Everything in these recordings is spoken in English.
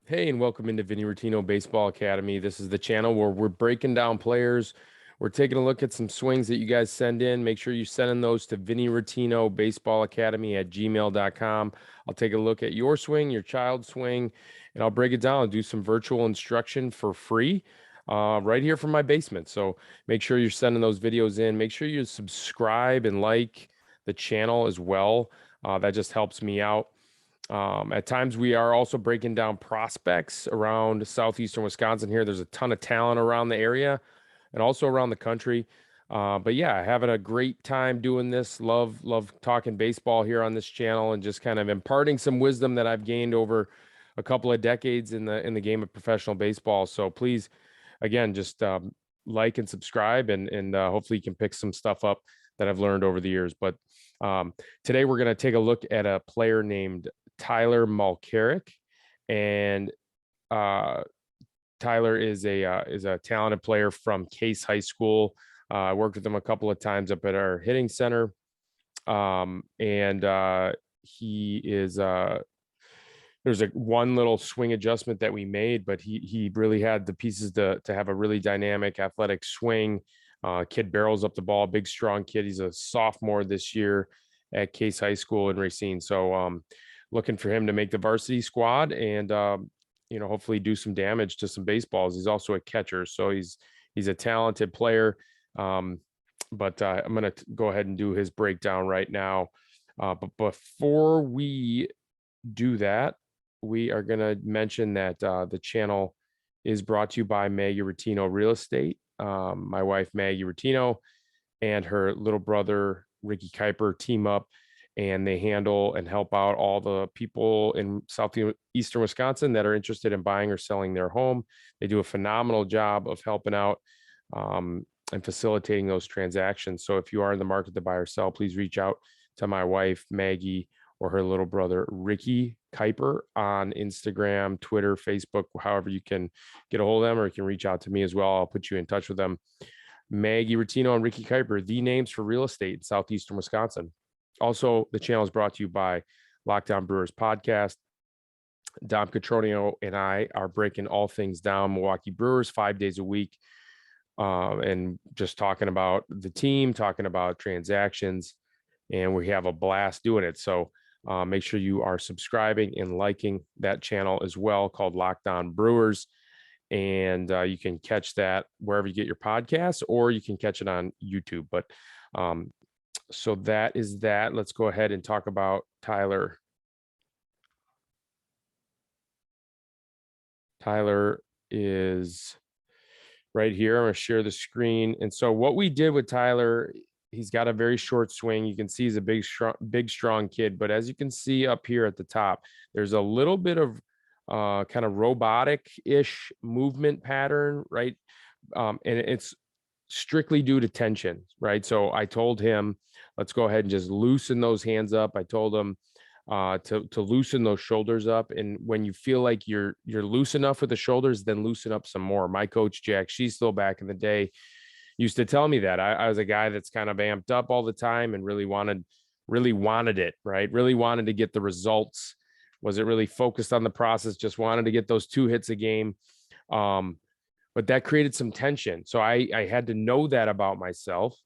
Hey, and welcome into Vinny Rottino Baseball Academy. This is the channel where we're breaking down players. We're taking a look at some swings that you guys send in. Make sure you're sending those to Vinny Rottino Baseball Academy at gmail.com. I'll take a look at your swing, your child's swing, and I'll break it down and do some virtual instruction for free right here from my basement. So make sure you're sending those videos in. Make sure you subscribe and like the channel as well. That just helps me out. At times, we are also breaking down prospects around southeastern Wisconsin here. There's a ton of talent around the area and also around the country. But yeah, having a great time doing this. Love talking baseball here on this channel and just kind of imparting some wisdom that I've gained over a couple of decades in the game of professional baseball. So please, again, just like and subscribe, and hopefully you can pick some stuff up that I've learned over the years. But today we're going to take a look at a player named Tyler Mielcarek, and Tyler is a talented player from Case High School. I worked with him a couple of times up at our hitting center, and he is. There's one little swing adjustment that we made, but he really had the pieces to have a really dynamic, athletic swing. Kid barrels up the ball, big, strong kid. He's a sophomore this year at Case High School in Racine. So looking for him to make the varsity squad and hopefully do some damage to some baseballs. He's also a catcher, so he's a talented player. But I'm going to go ahead and do his breakdown right now. But before we do that, we are going to mention that the channel is brought to you by Maggie Rottino Real Estate. My wife, Maggie Rottino, and her little brother, Ricky Kuiper, team up, and they handle and help out all the people in southeastern Wisconsin that are interested in buying or selling their home. They do a phenomenal job of helping out and facilitating those transactions. So if you are in the market to buy or sell, please reach out to my wife, Maggie, or her little brother, Ricky Kuiper, on Instagram, Twitter, Facebook, however you can get a hold of them, or you can reach out to me as well. I'll put you in touch with them. Maggie Rottino and Ricky Kuiper, the names for real estate in southeastern Wisconsin. Also, the channel is brought to you by Locked On Brewers Podcast. Dom Catronio and I are breaking all things down Milwaukee Brewers 5 days a week, and just talking about the team, talking about transactions, and we have a blast doing it. So make sure you are subscribing and liking that channel as well, called Locked On Brewers. And you can catch that wherever you get your podcasts, or you can catch it on YouTube. But so that is that. Let's go ahead and talk about Tyler. Tyler is right here. I'm going to share the screen. And so what we did with Tyler, he's got a very short swing. You can see he's a big, strong kid. But as you can see up here at the top, there's a little bit of kind of robotic-ish movement pattern, right? And it's strictly due to tension, right? So I told him, let's go ahead and just loosen those hands up. I told him to loosen those shoulders up. And when you feel like you're loose enough with the shoulders, then loosen up some more. My coach, Jack, she's still back in the day, used to tell me that. I was a guy that's kind of amped up all the time and really wanted it, right? Really wanted to get the results. Wasn't really focused on the process, just wanted to get those 2 hits a game. But that created some tension. So I had to know that about myself.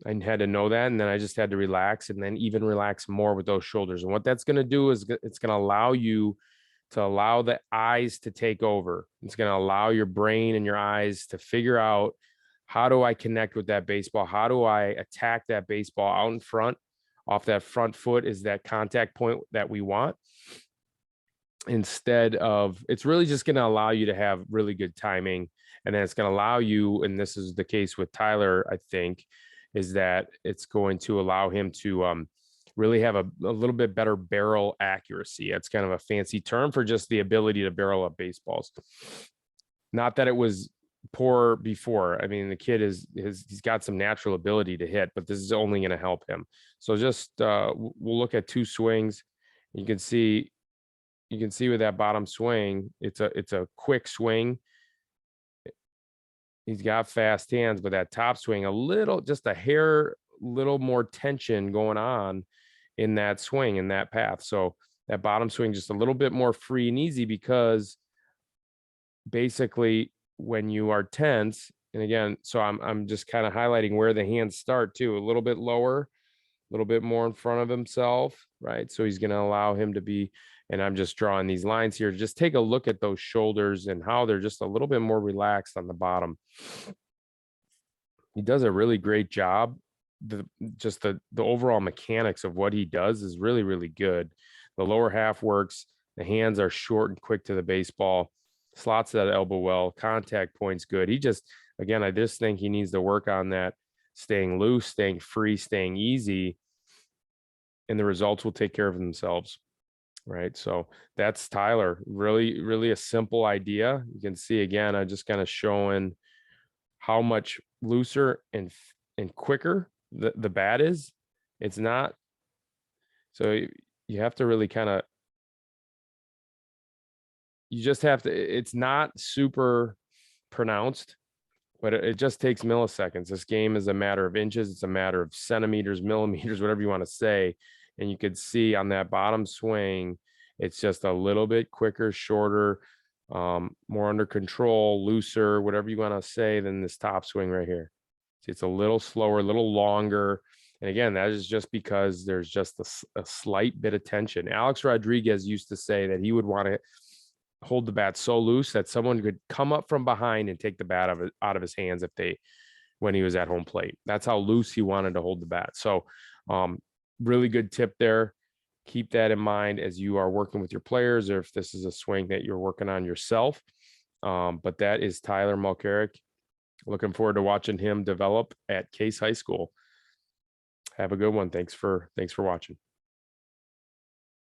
I had to know that. And then I just had to relax, and then even relax more with those shoulders. And what that's going to do is it's going to allow you to allow the eyes to take over. It's going to allow your brain and your eyes to figure out, how do I connect with that baseball? How do I attack that baseball out in front? Off that front foot is that contact point that we want. Instead of, it's really just going to allow you to have really good timing. And then it's going to allow you, and this is the case with Tyler, I think, is that it's going to allow him to really have a little bit better barrel accuracy. That's kind of a fancy term for just the ability to barrel up baseballs. Not that it was poor before. I mean, the kid he's got some natural ability to hit, but this is only going to help him. So just we'll look at 2 swings. You can see with that bottom swing, it's a quick swing. He's got fast hands, but that top swing, just a hair, little more tension going on in that swing, in that path. So that bottom swing, just a little bit more free and easy, because basically when you are tense, and again, so I'm just kind of highlighting where the hands start too, a little bit lower, a little bit more in front of himself, right? So he's going to allow him to be, and I'm just drawing these lines here. Just take a look at those shoulders and how they're just a little bit more relaxed on the bottom. He does a really great job. The overall mechanics of what he does is really, really good. The lower half works. The hands are short and quick to the baseball. Slots that elbow well. Contact point's good. He just, again, I just think he needs to work on that, staying loose, staying free, staying easy, and the results will take care of themselves. Right. So that's Tyler. Really, really a simple idea. You can see again, I just kind of showing how much looser and quicker the bat is. It's not. So you have to really you just have to, it's not super pronounced, but it just takes milliseconds. This game is a matter of inches. It's a matter of centimeters, millimeters, whatever you want to say. And you could see on that bottom swing, it's just a little bit quicker, shorter, more under control, looser, whatever you want to say than this top swing right here. See, it's a little slower, a little longer. And again, that is just because there's just a slight bit of tension. Alex Rodriguez used to say that he would want to hold the bat so loose that someone could come up from behind and take the bat out of his hands when he was at home plate. That's how loose he wanted to hold the bat. So really good tip there. Keep that in mind as you are working with your players, or if this is a swing that you're working on yourself. But that is Tyler Mielcarek. Looking forward to watching him develop at Case High School. Have a good one. Thanks for watching.